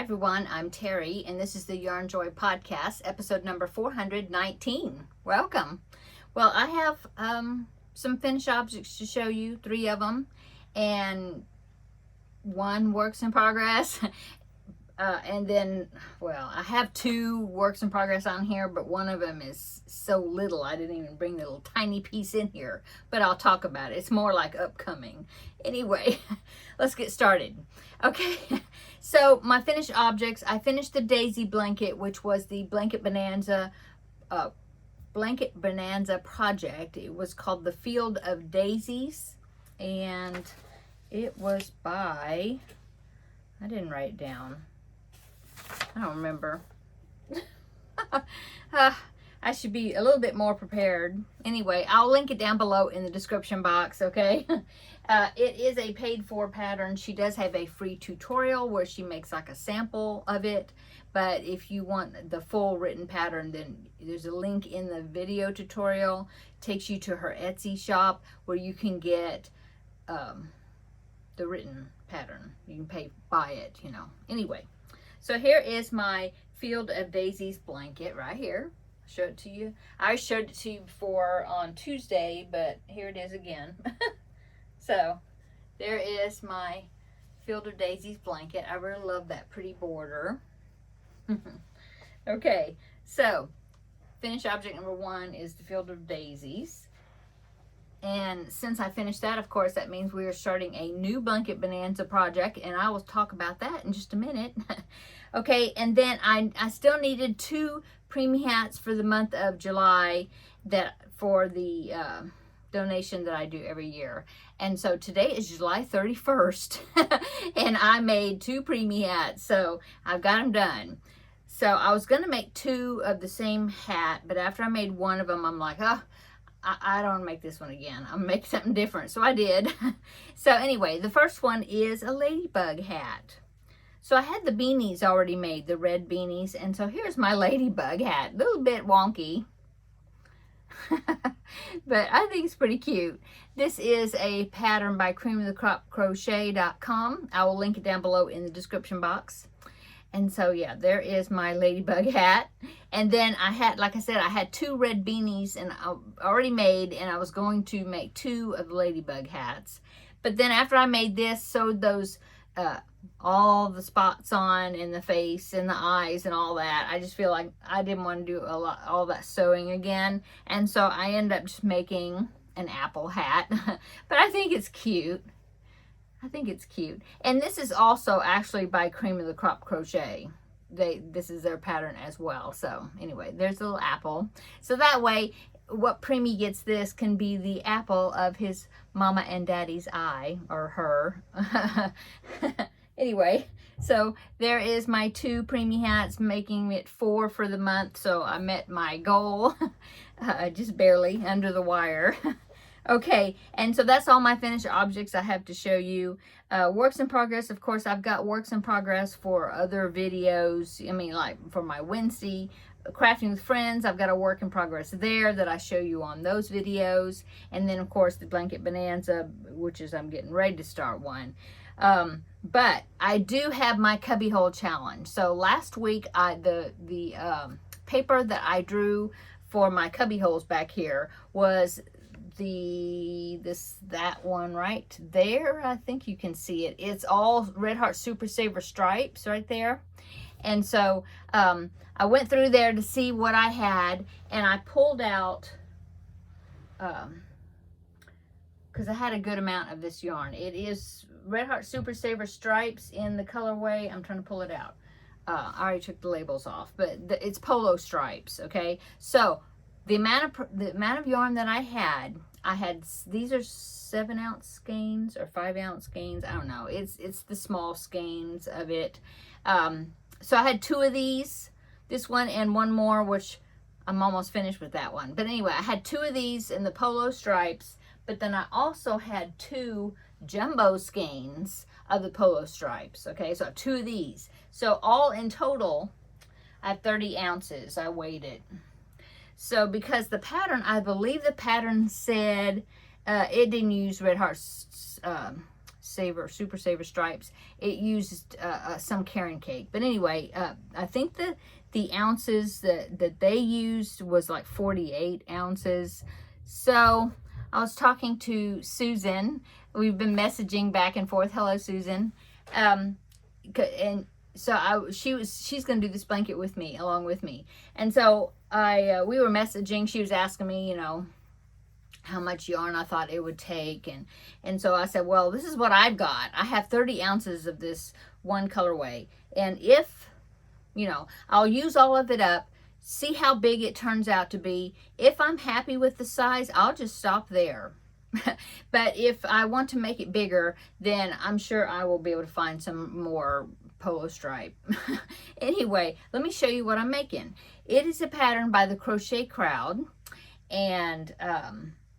everyone, I'm Terry, and this is the Yarn Joy Podcast, episode number 419. Welcome. Well, I have some finished objects to show you, 3 of them, and 1 works in progress. And then, well, I have 2 works in progress on here, but one of them is so little I didn't even bring the little tiny piece in here, but I'll talk about it. It's more like upcoming. Anyway, let's get started. Okay, so my finished objects, I finished the daisy blanket, which was the Blanket Bonanza project. It was called the Field of Daisies, and it was by, I didn't write it down. I don't remember. I should be a little bit more prepared. Anyway, I'll link it down below in the description box, okay? It is a paid-for pattern. She does have a free tutorial where she makes like a sample of it. But if you want the full written pattern, then there's a link in the video tutorial. It takes you to her Etsy shop where you can get the written pattern. You can buy it, you know. Anyway. So here is my Field of Daisies blanket right here. I'll show it to you. I showed it to you before on Tuesday, but here it is again. So there is my Field of Daisies blanket. I really love that pretty border. Okay, so finished object number 1 is the Field of Daisies. And since I finished that, of course, that means we are starting a new Blanket Bonanza project, and I will talk about that in just a minute. Okay, and then I still needed 2 preemie hats for the month of July for the donation that I do every year. And so today is July 31st, and I made 2 preemie hats, so I've got them done. So I was going to make 2 of the same hat, but after I made 1 of them, I'm like, oh, I don't want to make this one again. I'm going to make something different. So I did. So anyway, the first one is a ladybug hat. So I had the beanies already made, the red beanies. And so here's my ladybug hat. A little bit wonky. But I think it's pretty cute. This is a pattern by creamofthecropcrochet.com. I will link it down below in the description box. And so, yeah, there is my ladybug hat. And then I had, like I said, I had 2 red beanies and I already made, and I was going to make 2 of the ladybug hats. But then after I made this, sewed those, all the spots on in the face and the eyes and all that, I just feel like I didn't want to do all that sewing again. And so I ended up just making an apple hat. But I think it's cute. I think it's cute. And this is also actually by Cream of the Crop Crochet. This is their pattern as well. So anyway, there's a little apple. So that way, what preemie gets this can be the apple of his mama and daddy's eye, or her. Anyway, so there is my 2 preemie hats, making it 4 for the month. So I met my goal, just barely under the wire. Okay, and so that's all my finished objects I have to show you. Works in progress, of course, I've got works in progress for other videos. I mean, like for my Wednesday Crafting with Friends, I've got a work in progress there that I show you on those videos. And then, of course, the Blanket Bonanza, which is I'm getting ready to start one. But I do have my cubbyhole challenge. So last week, the paper that I drew for my cubbyholes back here was that one right there. I think you can see it. It's all Red Heart Super Saver stripes right there. And so I went through there to see what I had, and I pulled out, because I had a good amount of this yarn. It is Red Heart Super Saver stripes in the colorway. I'm trying to pull it out. I already took the labels off, but it's polo stripes. Okay, so the amount of yarn that I had these are 7-ounce skeins or 5-ounce skeins. I don't know. It's the small skeins of it. So I had 2 of these, this one and 1 more, which I'm almost finished with that one. But anyway, I had 2 of these in the polo stripes, but then I also had 2 jumbo skeins of the polo stripes. Okay, so I have 2 of these. So all in total, I have 30 ounces. I weighed it. So because the pattern, I believe the pattern said it didn't use Red Heart Super Saver stripes, it used some carrot cake. But anyway, I think the ounces that they used was like 48 ounces. So I was talking to Susan. We've been messaging back and forth. Hello, Susan. And so she's going to do this blanket with me, along with me. And so we were messaging. She was asking me, you know, how much yarn I thought it would take. And so I said, well, this is what I've got. I have 30 ounces of this one colorway. And if, you know, I'll use all of it up, see how big it turns out to be. If I'm happy with the size, I'll just stop there. But if I want to make it bigger, then I'm sure I will be able to find some more polo stripe. Anyway, let me show you what I'm making. It is a pattern by the Crochet Crowd. And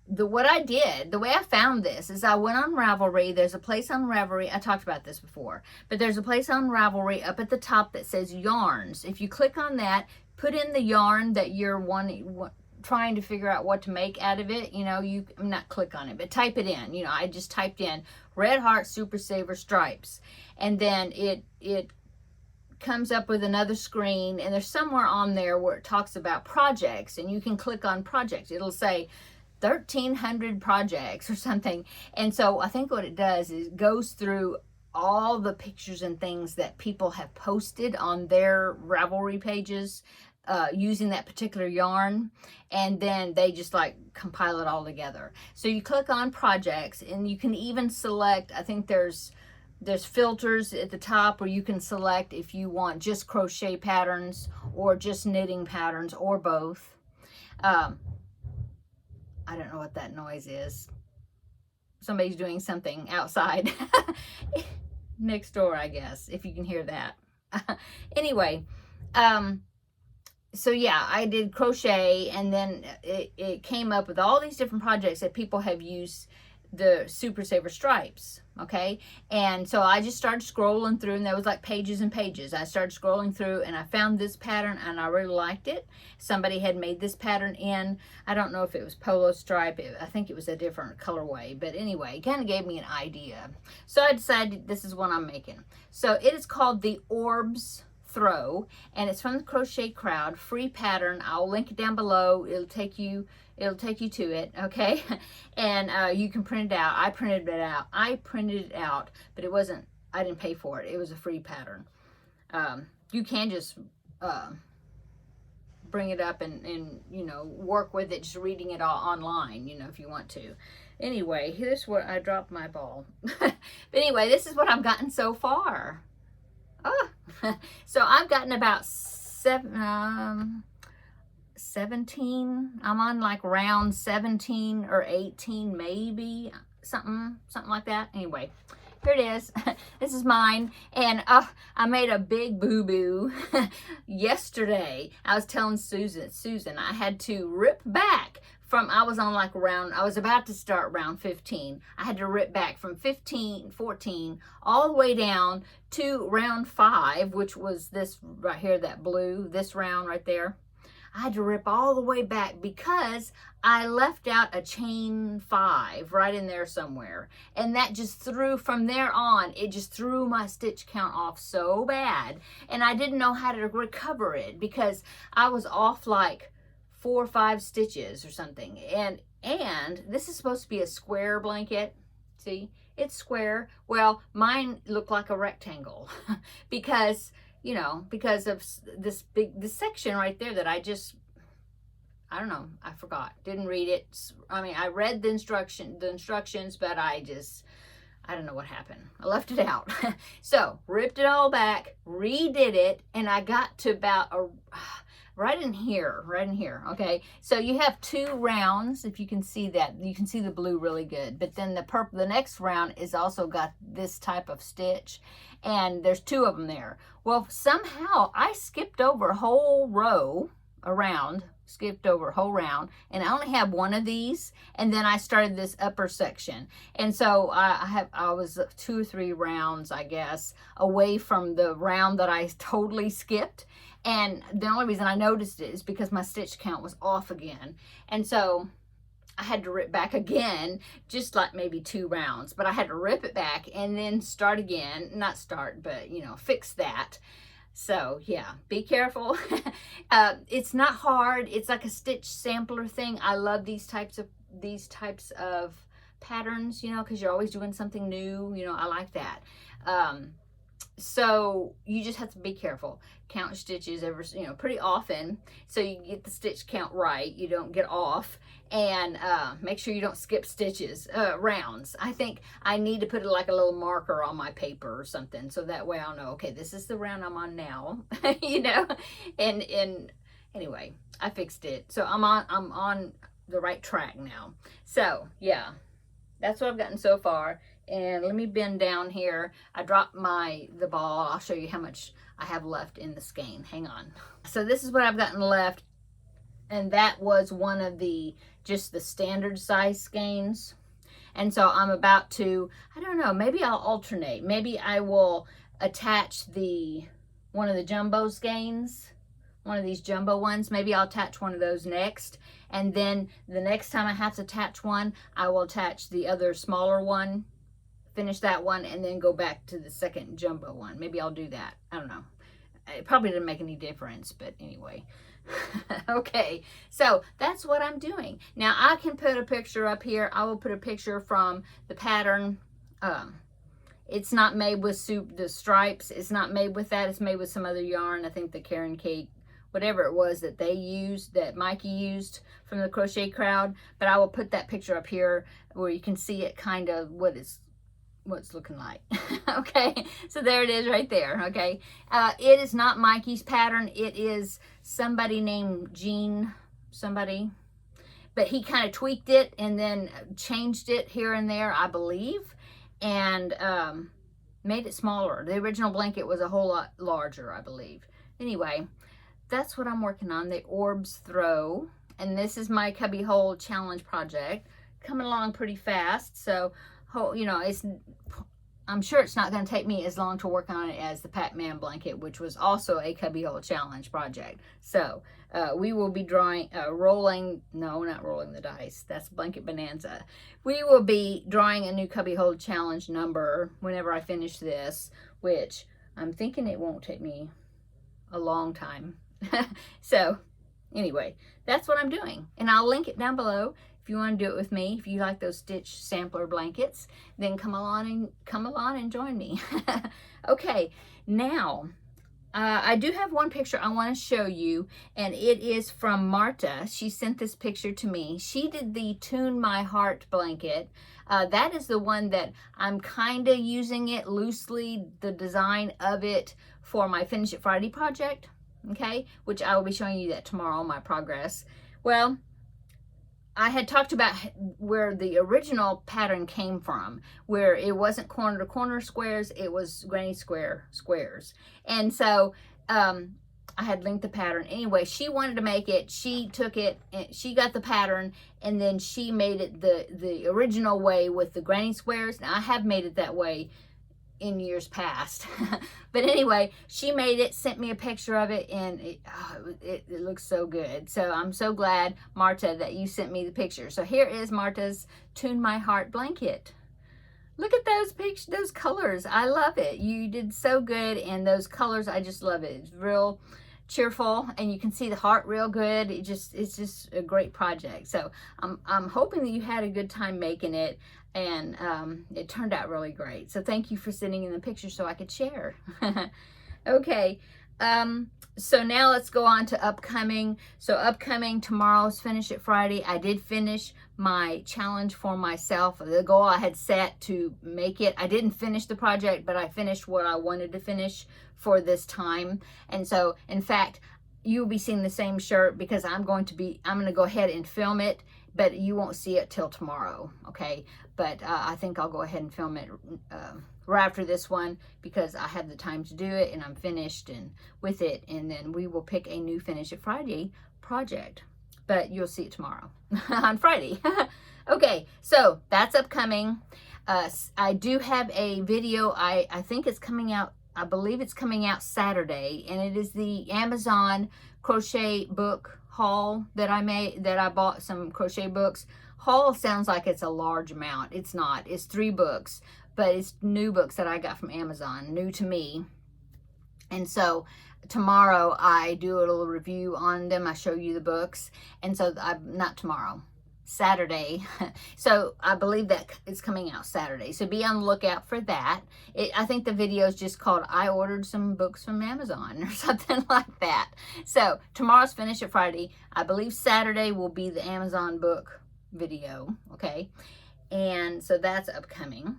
what I did, the way I found this is I went on Ravelry. There's a place on Ravelry. I talked about this before, but there's a place on Ravelry up at the top that says yarns. If you click on that, put in the yarn that you're trying to figure out what to make out of it. You know, not click on it, but type it in. You know, I just typed in Red Heart Super Saver Stripes, and then it comes up with another screen, and there's somewhere on there where it talks about projects, and you can click on projects. It'll say 1,300 projects or something. And so I think what it does is it goes through all the pictures and things that people have posted on their Ravelry pages using that particular yarn, and then they just like compile it all together. So you click on projects, and you can even select, I think there's filters at the top where you can select if you want just crochet patterns or just knitting patterns or both. I don't know what that noise is. Somebody's doing something outside next door, I guess, if you can hear that. Anyway, so yeah, I did crochet, and then it came up with all these different projects that people have used the Super Saver stripes. Okay, and so I just started scrolling through, and there was like pages and pages. I started scrolling through, and I found this pattern, and I really liked it. Somebody had made this pattern in, I don't know if it was polo stripe, I think it was a different colorway, but anyway, it kind of gave me an idea. So I decided this is what I'm making. So it is called the Orbs Throw, and it's from the Crochet Crowd. Free pattern. I'll link it down below. It'll take you to it, okay? And you can print it out. I printed it out, but it wasn't, I didn't pay for it. It was a free pattern. You can just bring it up and you know, work with it, just reading it all online, you know, if you want to. Anyway, here's what I dropped my ball. But anyway, this is what I've gotten so far. So I've gotten about 17. I'm on like round 17 or 18, maybe something like that. Anyway, here it is. This is mine, and I made a big boo-boo yesterday. I was telling Susan, I had to rip back from, I was about to start round 15. I had to rip back from 14, all the way down to round 5, which was this right here, that blue, this round right there. I had to rip all the way back because I left out a chain 5 right in there somewhere. And that just threw, from there on, it just threw my stitch count off so bad. And I didn't know how to recover it because I was off like 4 or 5 stitches or something. And this is supposed to be a square blanket. See, it's square. Well, mine looked like a rectangle because, you know, because of this section right there that I don't know, I forgot, didn't read it. I mean, I read the instructions, but I don't know what happened. I left it out. So ripped it all back, redid it, and I got to about right in here, okay? So you have 2 rounds, if you can see that. You can see the blue really good. But then the next round is also got this type of stitch, and there's 2 of them there. Well, somehow I skipped over a whole row around, and I only have 1 of these, and then I started this upper section. And so I was 2 or 3 rounds, I guess, away from the round that I totally skipped. And the only reason I noticed it is because my stitch count was off again. And so I had to rip back again, just like maybe 2 rounds, but I had to rip it back and then start again. Not start, but you know, fix that. So yeah, be careful. It's not hard. It's like a stitch sampler thing. I love these types of patterns, you know, because you're always doing something new. You know, I like that. So you just have to be careful. Count stitches pretty often, so you get the stitch count right. You don't get off, and make sure you don't skip stitches, rounds. I think I need to put like a little marker on my paper or something, so that way I'll know, okay, this is the round I'm on now, you know. And anyway, I fixed it, so I'm on the right track now. So yeah, that's what I've gotten so far. And let me bend down here. I dropped the ball. I'll show you how much I have left in the skein. Hang on. So this is what I've gotten left. And that was one of just the standard size skeins. And so I'm about to, I don't know, maybe I'll alternate. Maybe I will attach one of the jumbo skeins, one of these jumbo ones. Maybe I'll attach one of those next. And then the next time I have to attach one, I will attach the other smaller one, finish that one, and then go back to the second jumbo one. Maybe I'll do that. I don't know. It probably didn't make any difference, but anyway. Okay, so that's what I'm doing. Now I can put a picture up here. I will put a picture from the pattern. It's not made with the stripes. It's not made with that. It's made with some other yarn. I think the Karen Cake, whatever it was that they used, that Mikey used from the Crochet Crowd. But I will put that picture up here where you can see it kind of what it's looking like. Okay, so there it is right there. Okay, it is not Mikey's pattern. It is somebody named Gene, but he kind of tweaked it and then changed it here and there, I believe, and made it smaller. The original blanket was a whole lot larger, I believe. Anyway, that's what I'm working on, the Orbs Throw, and this is my cubbyhole challenge project, coming along pretty fast. So you know, I'm sure it's not going to take me as long to work on it as the Pac-Man blanket, which was also a cubbyhole challenge project. So we will be not rolling the dice. That's Blanket Bonanza. We will be drawing a new cubbyhole challenge number whenever I finish this, which I'm thinking it won't take me a long time. So anyway, that's what I'm doing, and I'll link it down below. If you want to do it with me, if you like those stitch sampler blankets, then come along and join me. Okay, now I do have one picture I want to show you, and it is from Marta. She sent this picture to me. She did the Tune My Heart blanket. That is the one that I'm kind of using it loosely, the design of it, for my Finish It Friday project, okay, which I will be showing you that tomorrow, my progress. Well, I had talked about where the original pattern came from, where it wasn't corner to corner squares, it was granny square squares. And so I had linked the pattern. Anyway, she wanted to make it. She took it, and she got the pattern, and then she made it the original way with the granny squares. Now, I have made it that way in years past. But anyway, she made it, sent me a picture of it, and it looks so good. So I'm so glad, Marta, that you sent me the picture. So here is Marta's Tune My Heart blanket. Look at those colors. I love it. You did so good, and those colors, I just love it. It's real cheerful, and you can see the heart real good. It's just a great project. So I'm hoping that you had a good time making it, and it turned out really great. So thank you for sending in the picture so I could share. Okay, so now let's go on to upcoming. So upcoming, tomorrow's Finish It Friday. I did finish my challenge for myself. The goal I had set to make it. I didn't finish the project, but I finished what I wanted to finish for this time. And so, in fact, you'll be seeing the same shirt because I'm going to go ahead and film it, but you won't see it till tomorrow, okay? But I think I'll go ahead and film it right after this one because I have the time to do it, and I'm finished with it, and then we will pick a new Finish It Friday project. But you'll see it tomorrow on Friday. Okay, so that's upcoming. I do have a video. I think it's coming out, I believe it's coming out Saturday, and it is the Amazon crochet book haul that I made, that I bought some crochet books Haul sounds like it's a large amount. It's not. It's 3 books, but it's new books that I got from Amazon, new to me. And so tomorrow I do a little review on them. I show you the books. And so not tomorrow, Saturday. So I believe that it's coming out Saturday. So be on the lookout for that. I think the video is just called I Ordered Some Books from Amazon or something like that. So tomorrow's Finish It Friday. I believe Saturday will be the Amazon book video. Okay. And so that's upcoming.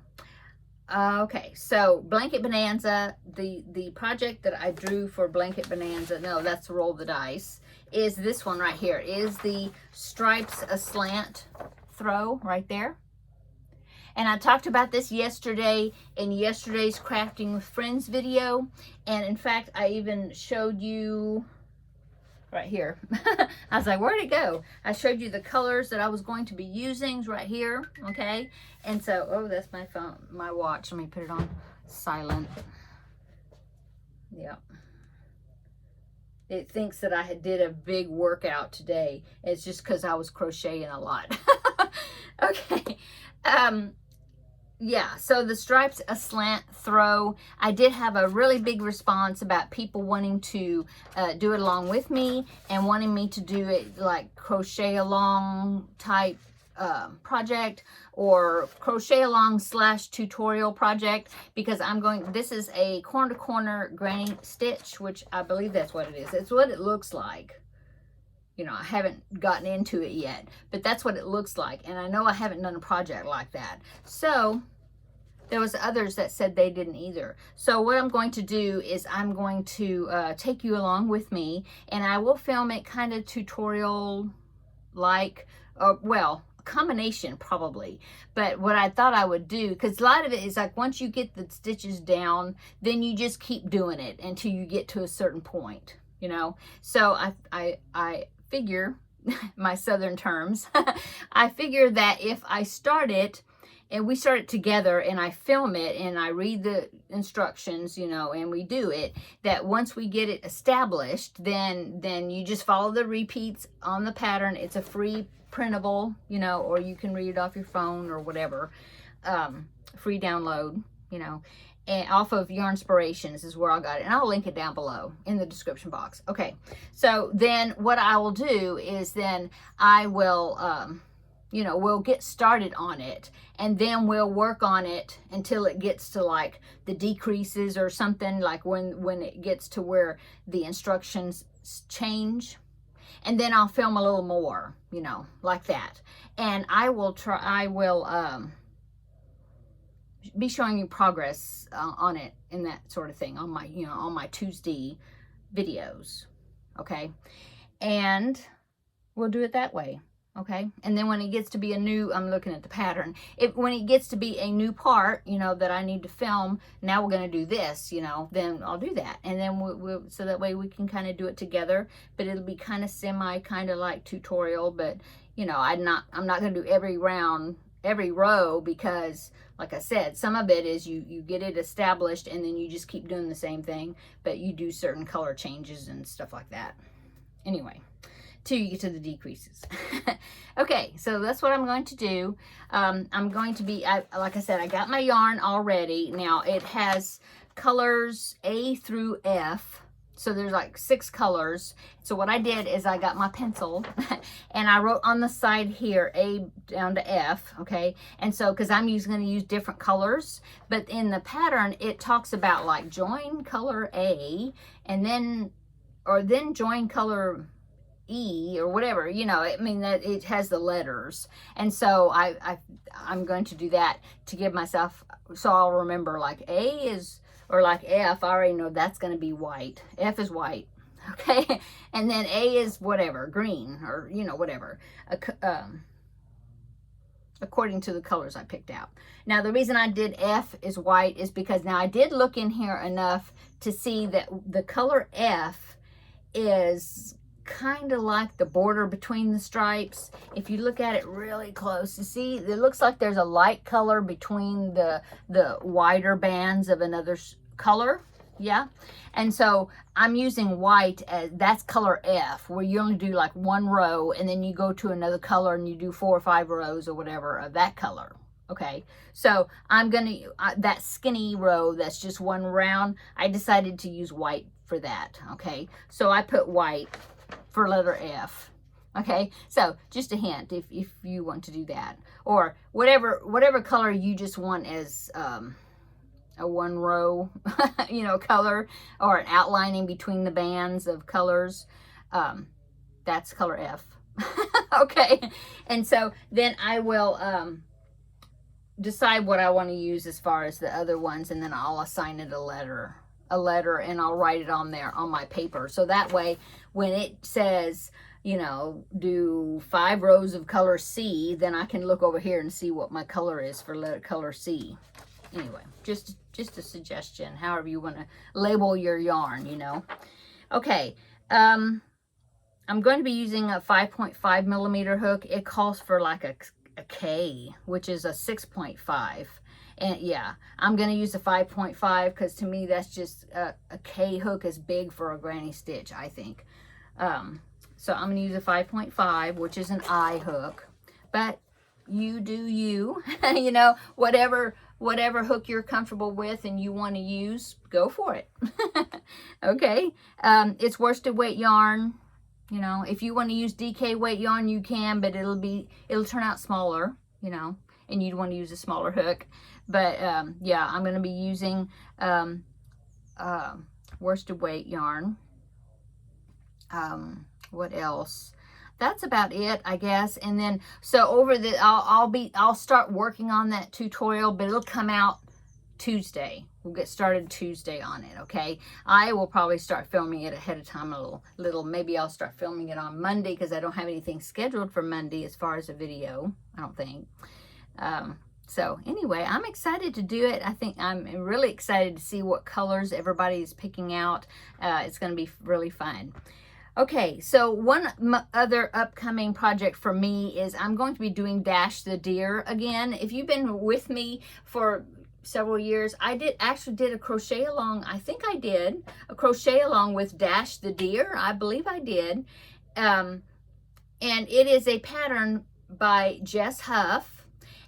Okay, so Blanket Bonanza, the project that I drew for Blanket Bonanza, no, that's Roll the Dice, is this one right here, is the Stripes Aslant throw right there. And I talked about this yesterday in yesterday's Crafting with Friends video. And in fact, I even showed you right here. I was like, where'd it go? I showed you the colors that I was going to be using right here, okay? And so, oh, that's my phone, my watch. Let me put it on silent. Yep. It thinks that I did a big workout today. It's just because I was crocheting a lot. Okay. Yeah, so the Stripes Aslant throw, I did have a really big response about people wanting to do it along with me and wanting me to do it like crochet along type project or crochet along / tutorial project, because this is a corner to corner granny stitch, which I believe that's what it is. It's what it looks like. You know, I haven't gotten into it yet, but that's what it looks like. And I know I haven't done a project like that. So there was others that said they didn't either. So what I'm going to do is I'm going to take you along with me, and I will film it kind of tutorial like, well, a combination probably. But what I thought I would do, because a lot of it is like once you get the stitches down, then you just keep doing it until you get to a certain point, you know. So I figure, my southern terms, I figure that if I start it and we start it together and I film it and I read the instructions, you know, and we do it, that once we get it established, then you just follow the repeats on the pattern. It's a free printable, you know, or you can read it off your phone or whatever, free download, you know. And off of Yarnspirations is where I got it. And I'll link it down below in the description box. Okay, so then what I will do is then I will, you know, we'll get started on it. And then we'll work on it until it gets to like the decreases or something, like when it gets to where the instructions change. And then I'll film a little more, you know, like that. And I will be showing you progress on it and that sort of thing on my, you know, on my Tuesday videos. Okay. And we'll do it that way. Okay. And then when it gets to be a new, I'm looking at the pattern. When it gets to be a new part, you know, that I need to film, now we're going to do this, you know, then I'll do that. And then we'll so that way we can kind of do it together, but it'll be kind of kind of like tutorial, but you know, I'm not going to do every row, because like I said, some of it is you get it established and then you just keep doing the same thing, but you do certain color changes and stuff like that. Anyway, till you get to the decreases. Okay, so that's what I'm going to do. I'm going to be, like I said, I got my yarn already. Now it has colors A through F. So there's like 6 colors. So what I did is I got my pencil and I wrote on the side here A down to F, okay? And so because I'm going to use different colors, but in the pattern it talks about like join color A and then join color E or whatever, you know. I mean, that it has the letters. And so I'm going to do that to give myself, so I'll remember like A is, or like F, I already know that's going to be white. F is white, okay? And then A is whatever, green, or, you know, whatever, according to the colors I picked out. Now, the reason I did F is white is because now I did look in here enough to see that the color F is kind of like the border between the stripes. If you look at it really close, you see it looks like there's a light color between the wider bands of another color. Yeah. And so I'm using white as, that's color F, where you only do like one row and then you go to another color and you do 4 or 5 rows or whatever of that color. Okay. So I'm going to, that skinny row that's just one round, I decided to use white for that. Okay. So I put white for letter F. Okay. So just a hint if you want to do that, or whatever color you just want as, a one row, you know, color, or an outlining between the bands of colors. That's color F. Okay. And so then I will decide what I want to use as far as the other ones, and then I'll assign it a letter, and I'll write it on there on my paper. So that way, when it says, you know, do 5 rows of color C, then I can look over here and see what my color is for letter color C. Anyway, just a suggestion, however you want to label your yarn, you know. Okay, I'm going to be using a 5.5 millimeter hook. It calls for like a K, which is a 6.5. And yeah, I'm going to use a 5.5 because to me that's just a K hook is big for a granny stitch, I think. So I'm going to use a 5.5, which is an I hook. But you do you, you know, whatever hook you're comfortable with and you want to use, go for it. Okay. It's worsted weight yarn. You know, if you want to use DK weight yarn, you can, but it'll turn out smaller, you know, and you'd want to use a smaller hook. But yeah, I'm going to be using worsted weight yarn. What else? That's about it, I guess. And then, so over the, I'll start working on that tutorial, but it'll come out Tuesday. We'll get started Tuesday on it, okay? I will probably start filming it ahead of time a little. Maybe I'll start filming it on Monday because I don't have anything scheduled for Monday as far as a video, I don't think. So anyway, I'm excited to do it. I think I'm really excited to see what colors everybody's picking out. It's going to be really fun. Okay, so one other upcoming project for me is I'm going to be doing Dash the Deer again. If you've been with me for several years, I actually did a crochet along. I think I did a crochet along with Dash the Deer. I believe I did. And it is a pattern by Jess Huff.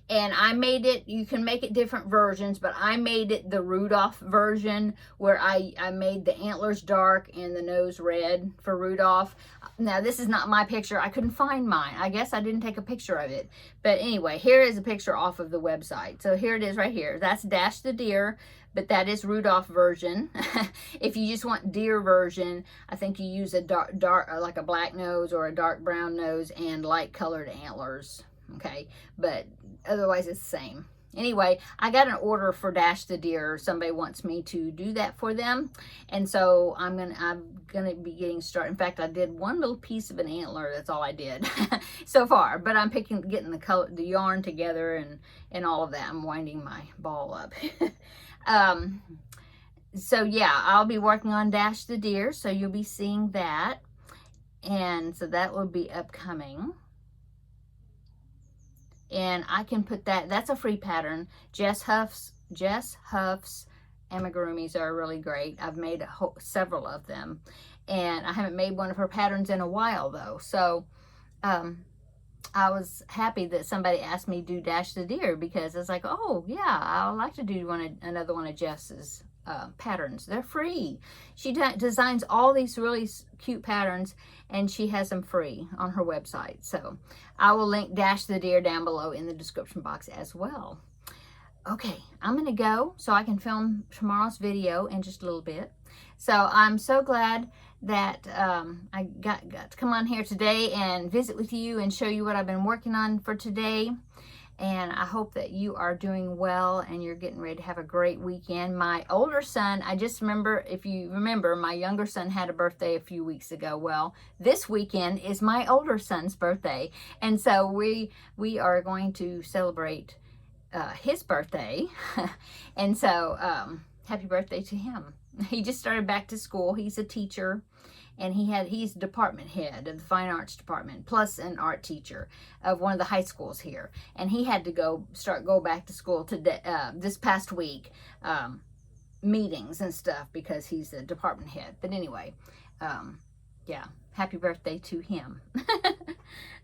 And I made it, you can make it different versions, but I made it the Rudolph version where I made the antlers dark and the nose red for Rudolph. Now, this is not my picture. I couldn't find mine. I guess I didn't take a picture of it. But anyway, here is a picture off of the website. So here it is right here. That's Dash the Deer, but that is Rudolph version. If you just want deer version, I think you use a dark, like a black nose or a dark brown nose and light colored antlers. Okay, but otherwise it's the same. Anyway, I got an order for Dash the Deer. Somebody wants me to do that for them, and so I'm gonna be getting started. In fact, I did one little piece of an antler. That's all I did so far. But I'm getting the yarn together and all of that. I'm winding my ball up. So yeah, I'll be working on Dash the Deer. So you'll be seeing that, and so that will be upcoming. And I can put that's a free pattern. Jess Huff's amigurumis are really great. I've made several of them. And I haven't made one of her patterns in a while though. So I was happy that somebody asked me to do Dash the Deer because it's like, oh yeah, I'd like to do another one of Jess's patterns. They're free. She designs all these really cute patterns and she has them free on her website. So I will link Dash the Deer down below in the description box as well. Okay, I'm gonna go so I can film tomorrow's video in just a little bit. So I'm so glad that I got to come on here today and visit with you and show you what I've been working on for today. And I hope that you are doing well and you're getting ready to have a great weekend. My older son, I just remember, if you remember, my younger son had a birthday a few weeks ago. Well, this weekend is my older son's birthday. And so we are going to celebrate his birthday. And so happy birthday to him. He just started back to school. He's a teacher. And he's department head of the fine arts department, plus an art teacher of one of the high schools here. And he had to go back to school today, this past week. meetings and stuff because he's the department head. But anyway, yeah, happy birthday to him.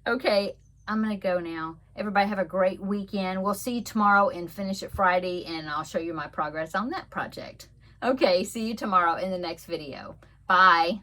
Okay, I'm going to go now. Everybody have a great weekend. We'll see you tomorrow and finish it Friday, and I'll show you my progress on that project. Okay, see you tomorrow in the next video. Bye.